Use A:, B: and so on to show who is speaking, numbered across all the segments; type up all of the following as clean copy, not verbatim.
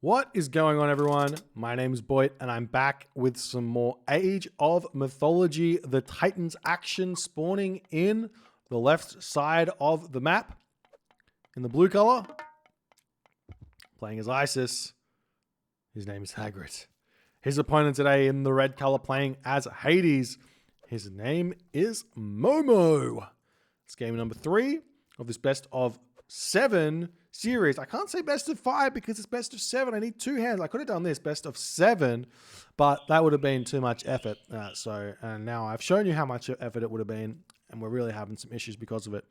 A: What is going on, everyone? My name is Boit, and I'm back with some more Age of Mythology, the Titans action spawning in the left side of the map. In the blue color, playing as Isis. His name is Hagrit. His opponent today in the red color playing as Hades. His name is Momo. It's game number 3 of this best of 7 series. I can't say best of 5 because it's best of 7. I need 2 hands. I could have done this best of 7, but that would have been too much effort. And now I've shown you how much effort it would have been, and we're really having some issues because of it.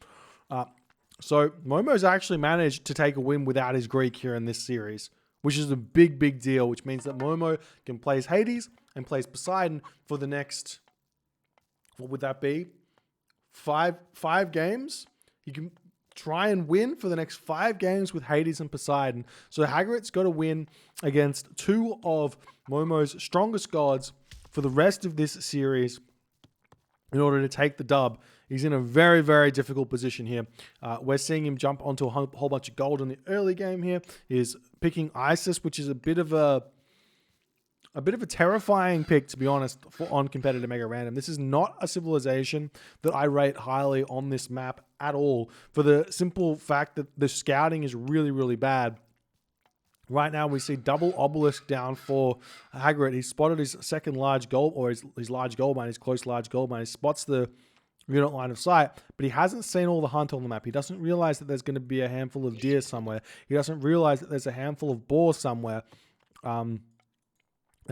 A: So Momo's actually managed to take a win without his Greek here in this series, which is a big, big deal, which means that Momo can play as Hades and plays Poseidon for the next, what would that be? Five games? He can try and win for the next 5 games with Hades and Poseidon. So Hagrit's got to win against 2 of Momo's strongest gods for the rest of this series in order to take the dub. He's in a very, very difficult position here. We're seeing him jump onto a whole bunch of gold in the early game here. He's picking Isis, which is a bit of a terrifying pick, to be honest, on competitive Mega Random. This is not a civilization that I rate highly on this map at all, for the simple fact that the scouting is really, really bad. Right now, we see double obelisk down for Hagrit. He spotted his second large gold, or his large gold mine, his close large gold mine. He spots the unit line of sight, but he hasn't seen all the hunt on the map. He doesn't realize that there's going to be a handful of deer somewhere. He doesn't realize that there's a handful of boar somewhere. Now,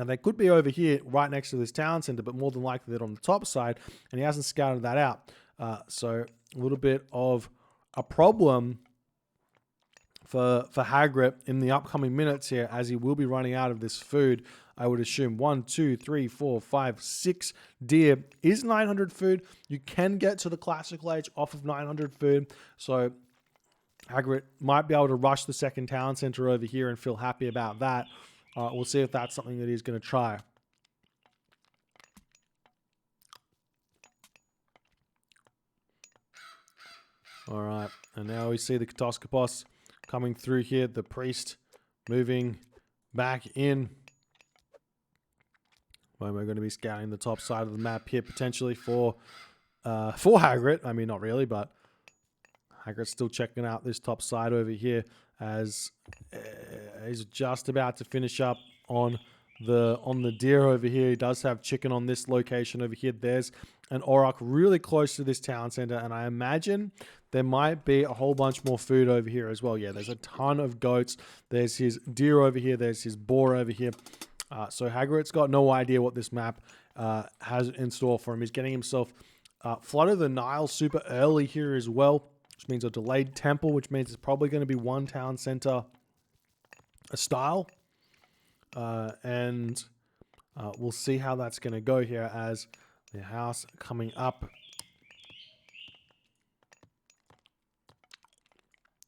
A: they could be over here right next to this town center, but more than likely they're on the top side, and he hasn't scouted that out. So a little bit of a problem for Hagrit in the upcoming minutes here, as he will be running out of this food. I would assume 1, 2, 3, 4, 5, 6 deer is 900 food. You can get to the classical age off of 900 food. So Hagrit might be able to rush the second town center over here and feel happy about that. We'll see if that's something that he's going to try. All right, and now we see the Katoskopos coming through here. The priest moving back in. We're going to be scouting the top side of the map here, potentially for Hagrit. I mean, not really, but Hagrit's still checking out this top side over here, as he's just about to finish up on the deer over here. He does have chicken on this location over here. There's an auroch really close to this town center, and I imagine there might be a whole bunch more food over here as well. Yeah, there's a ton of goats. There's his deer over here. There's his boar over here. So Hagrit's got no idea what this map has in store for him. He's getting himself Flood of the Nile super early here as well, which means a delayed temple, which means it's probably going to be one town center a style. And we'll see how that's going to go here as the house coming up.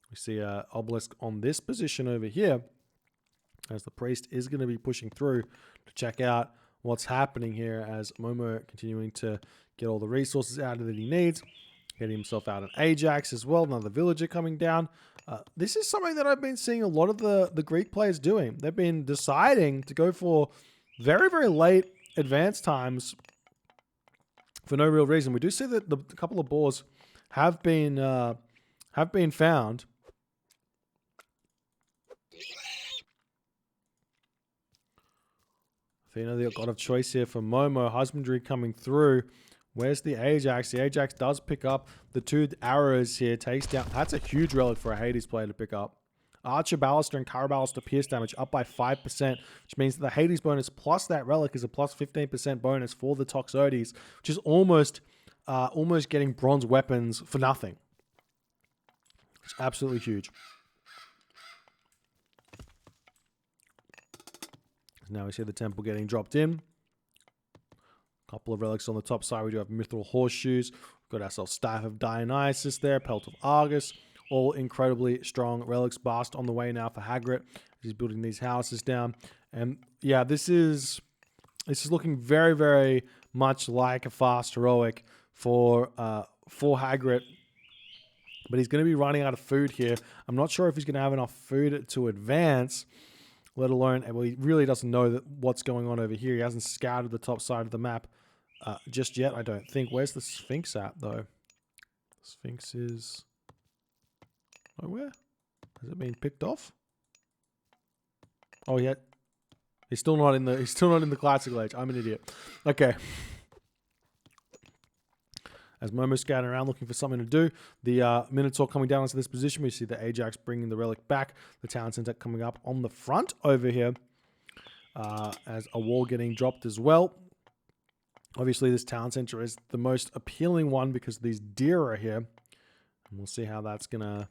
A: We see an obelisk on this position over here, as the priest is going to be pushing through to check out what's happening here, as Momo continuing to get all the resources out that he needs. Getting himself out an Ajax as well, another villager coming down. This is something that I've been seeing a lot of the Greek players doing. They've been deciding to go for very, very late advance times for no real reason. We do see that a couple of boars have been found. Athena, the god of choice here for Momo. Husbandry coming through. Where's the Ajax? The Ajax does pick up the 2 arrows here. Takes down. That's a huge relic for a Hades player to pick up. Archer Baluster and Kara Baluster pierce damage up by 5%, which means that the Hades bonus plus that relic is a plus 15% bonus for the Toxotes, which is almost getting bronze weapons for nothing. It's absolutely huge. Now we see the temple getting dropped in. Couple of relics on the top side. We do have Mithril Horseshoes. We've got ourselves Staff of Dionysus there. Pelt of Argus. All incredibly strong relics. Bast on the way now for Hagrit. He's building these houses down. And yeah, this is looking very, very much like a fast heroic for Hagrit. But he's going to be running out of food here. I'm not sure if he's going to have enough food to advance, let alone, well, he really doesn't know what's going on over here. He hasn't scouted the top side of the map just yet, I don't think. Where's the Sphinx at, though? Sphinx is nowhere. Has it been picked off? Oh, yeah. He's still not in the classical age. I'm an idiot. Okay. As Momo's scouting around looking for something to do, the Minotaur coming down onto this position. We see the Ajax bringing the relic back. The town center coming up on the front over here. As a wall getting dropped as well. Obviously, this town center is the most appealing one because these deer are here. And we'll see how that's going to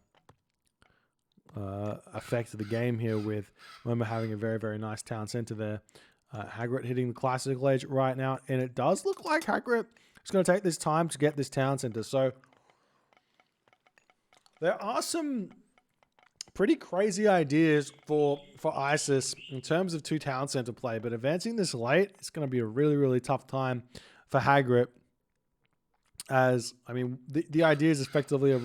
A: affect the game here with Momo having a very, very nice town center there. Hagrit hitting the classical age right now. And it does look like Hagrit is going to take this time to get this town center. So there are some pretty crazy ideas for Isis in terms of 2 town center play. But advancing this late, it's going to be a really, really tough time for Hagrit. As, I mean, the idea is effectively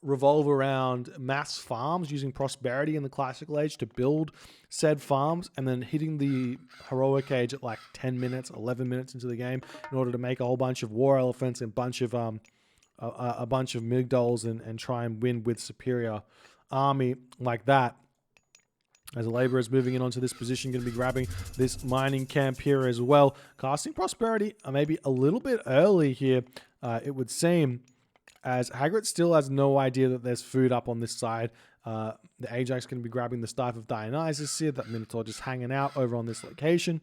A: revolve around mass farms using prosperity in the classical age to build said farms, and then hitting the heroic age at like 10 minutes, 11 minutes into the game in order to make a whole bunch of war elephants and a bunch of migdols and try and win with superior army like that. As a laborer is moving in onto this position, going to be grabbing this mining camp here as well. Casting prosperity maybe a little bit early here, it would seem, as Hagrid still has no idea that there's food up on this side. The Ajax going to be grabbing the staff of Dionysus here. That Minotaur just hanging out over on this location.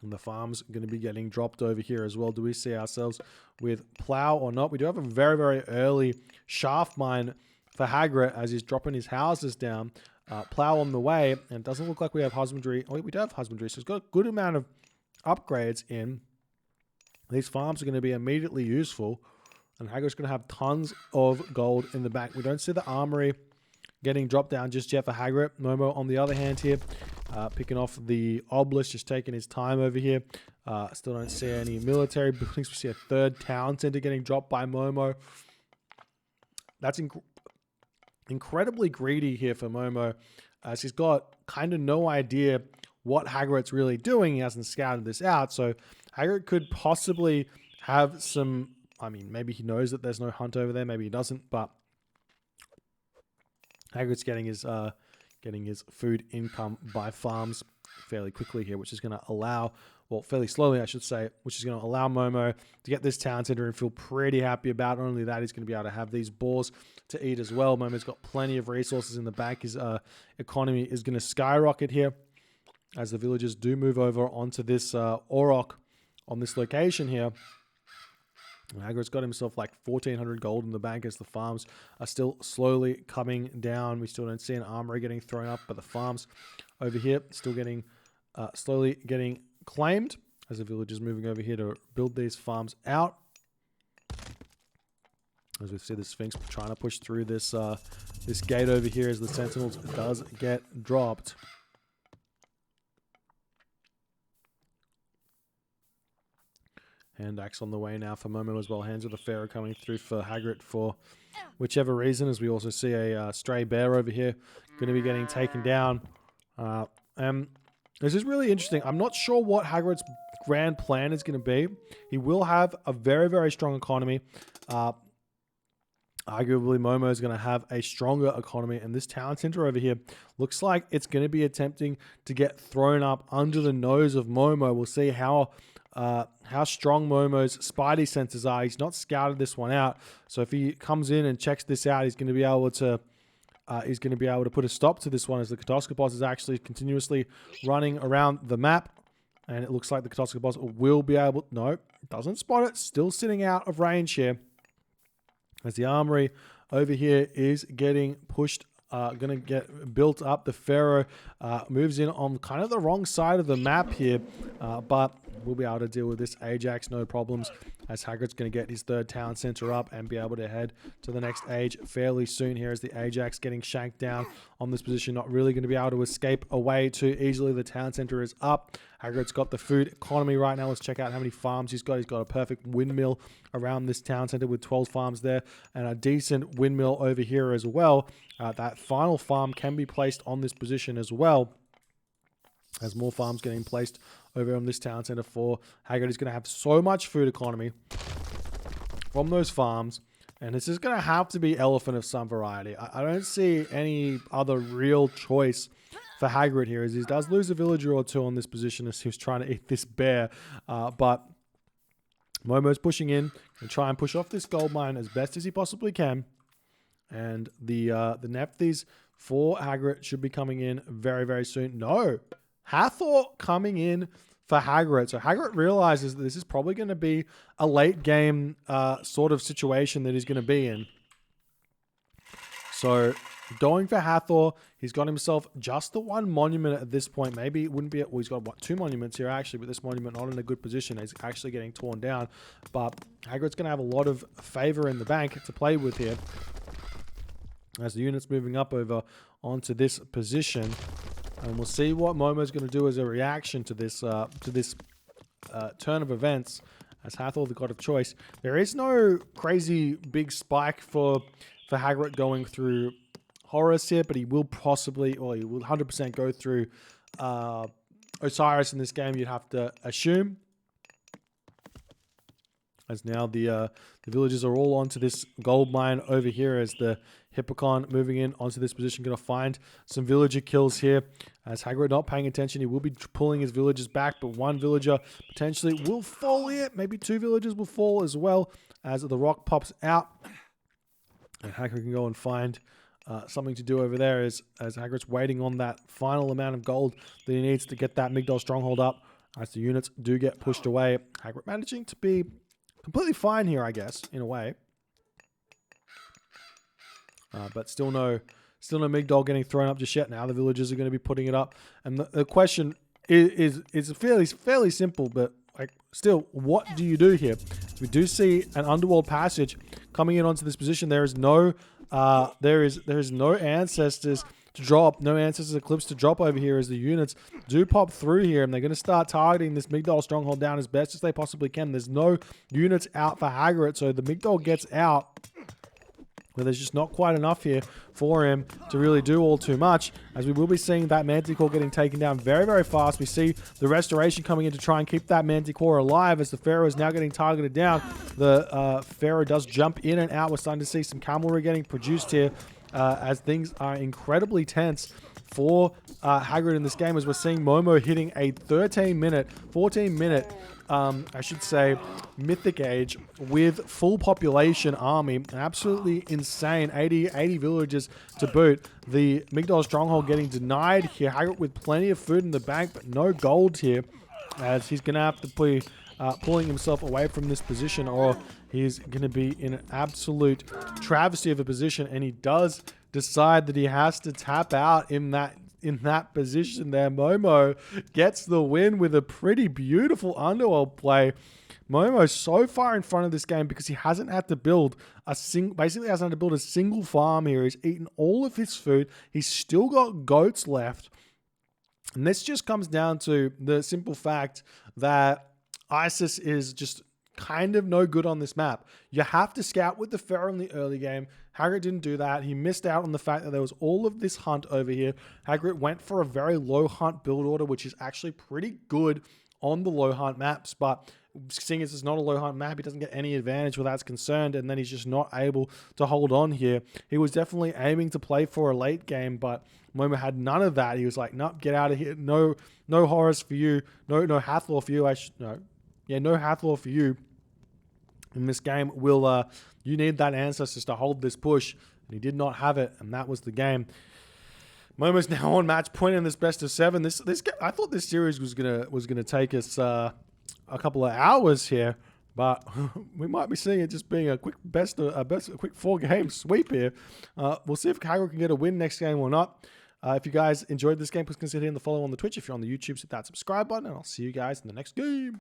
A: And the farm's going to be getting dropped over here as well. Do we see ourselves with plow or not? We do have a very, very early shaft mine for Hagrid as he's dropping his houses down. Plow on the way. And it doesn't look like we have husbandry. Oh, we do have husbandry. So it's got a good amount of upgrades in. These farms are going to be immediately useful. And Hagrid's going to have tons of gold in the bank. We don't see the armory getting dropped down just yet for Hagrid. Momo, on the other hand here, picking off the obelisk, just taking his time over here. Still don't see any military buildings. We see a 3rd town center getting dropped by Momo. That's incredibly greedy here for Momo, as he's got kind of no idea what Hagrid's really doing. He hasn't scouted this out, so Hagrid could possibly have some, I mean, maybe he knows that there's no hunt over there, maybe he doesn't, but Hagrid's getting his food income by farms fairly quickly here, which is going to allow, well, fairly slowly, I should say, which is going to allow Momo to get this town center and feel pretty happy about it. Not only that, he's going to be able to have these boars to eat as well. Momo's got plenty of resources in the bank. His economy is going to skyrocket here as the villagers do move over onto this Auroch on this location here. Hagrid's got himself like 1,400 gold in the bank as the farms are still slowly coming down. We still don't see an armory getting thrown up, but the farms over here still getting slowly getting claimed as the villagers moving over here to build these farms out. As we see the Sphinx trying to push through this this gate over here as the Sentinels does get dropped. Hand axe on the way now for Momo as well. Hands of the Pharaoh coming through for Hagrid for whichever reason, as we also see a stray bear over here going to be getting taken down. This is really interesting. I'm not sure what Hagrid's grand plan is going to be. He will have a very, very strong economy. Arguably, Momo is going to have a stronger economy, and this town center over here looks like it's going to be attempting to get thrown up under the nose of Momo. We'll see how strong Momo's spidey senses are. He's not scouted this one out, so if he comes in and checks this out, he's going to be able to put a stop to this one, as the Catoscopos is actually continuously running around the map, and it looks like the Catoscopos will be able. No, doesn't spot it. Still sitting out of range here, as the armory over here is getting pushed. Going to get built up. The Pharaoh moves in on kind of the wrong side of the map here, but we'll be able to deal with this Ajax no problems, as Hagrit's going to get his third town center up and be able to head to the next age fairly soon here, as the Ajax getting shanked down on this position, not really going to be able to escape away too easily. The town center is up. Hagrit's got the food economy right now. Let's check out how many farms he's got. He's got a perfect windmill around this town center with 12 farms there, and a decent windmill over here as well. That final farm can be placed on this position as well, as more farms getting placed over on this town center for Hagrit. Is going to have so much food economy from those farms, and this is going to have to be elephant of some variety. I don't see any other real choice for Hagrit here, as he does lose a villager or two on this position as he was trying to eat this bear, but Momo's pushing in and try and push off this gold mine as best as he possibly can, and the Nephthys for Hagrit should be coming in very, very soon. No, Hathor coming in for Hagrit. So Hagrit realizes that this is probably going to be a late game sort of situation that he's going to be in. So going for Hathor, he's got himself just the one monument at this point. Maybe it wouldn't be, well, he's got what, 2 monuments here actually, but this monument not in a good position. He's actually getting torn down. But Hagrit's going to have a lot of favor in the bank to play with here, as the unit's moving up over onto this position. And we'll see what Momo's going to do as a reaction to this turn of events, as Hathor, the god of choice. There is no crazy big spike for Hagrit going through Horus here, but he will possibly, or he will 100% go through Osiris in this game, you'd have to assume. As now the villagers are all onto this gold mine over here, as the Hippocon moving in onto this position, going to find some villager kills here. As Hagrid not paying attention, he will be pulling his villagers back, but one villager potentially will fall here. Maybe 2 villagers will fall as well, as the rock pops out. And Hagrid can go and find something to do over there, as Hagrid's waiting on that final amount of gold that he needs to get that Migdol stronghold up, as the units do get pushed away. Hagrid managing to be completely fine here, I guess, in a way. But still no Migdol getting thrown up just yet. Now the villagers are going to be putting it up. And the question is fairly simple, but like still, what do you do here? We do see an underworld passage coming in onto this position. There is no no ancestors to drop, no ancestors eclipse to drop over here, as the units do pop through here, and they're going to start targeting this Migdol stronghold down as best as they possibly can. There's no units out for Hagrit, so the Migdol gets out, but there's just not quite enough here for him to really do all too much, as we will be seeing that Manticore getting taken down very, very fast. We see the Restoration coming in to try and keep that Manticore alive, as the Pharaoh is now getting targeted down. The Pharaoh does jump in and out. We're starting to see some cavalry getting produced here, as things are incredibly tense for Hagrid in this game, as we're seeing Momo hitting a 14-minute, I should say, Mythic Age with full population army. An absolutely insane 80 villagers to boot. The Migdol stronghold getting denied here. Hagrid with plenty of food in the bank, but no gold here, as he's going to have to be pulling himself away from this position, or he's going to be in an absolute travesty of a position. And he does decide that he has to tap out in that position there. Momo gets the win with a pretty beautiful underworld play. Momo's so far in front of this game because he hasn't had to build basically hasn't had to build a single farm here. He's eaten all of his food. He's still got goats left. And this just comes down to the simple fact that Isis is just kind of no good on this map. You have to scout with the Pharaoh in the early game. Hagrid didn't do that. He missed out on the fact that there was all of this hunt over here. Hagrid went for a very low hunt build order, which is actually pretty good on the low hunt maps, but seeing as it's not a low hunt map, he doesn't get any advantage where that's concerned, and then he's just not able to hold on here. He was definitely aiming to play for a late game, but Momo had none of that. He was like, nope, get out of here. No Horus for you. No Hathor for you. No Hathor for you. In this game, you need that Ancestors to hold this push, and he did not have it, and that was the game. Momo's now on match point in this best of 7. This I thought this series was gonna take us a couple of hours here, but we might be seeing it just being a quick quick 4-game sweep here. We'll see if Hagrid can get a win next game or not. If you guys enjoyed this game, please consider hitting the follow on the Twitch. If you're on the YouTube, hit that subscribe button, and I'll see you guys in the next game.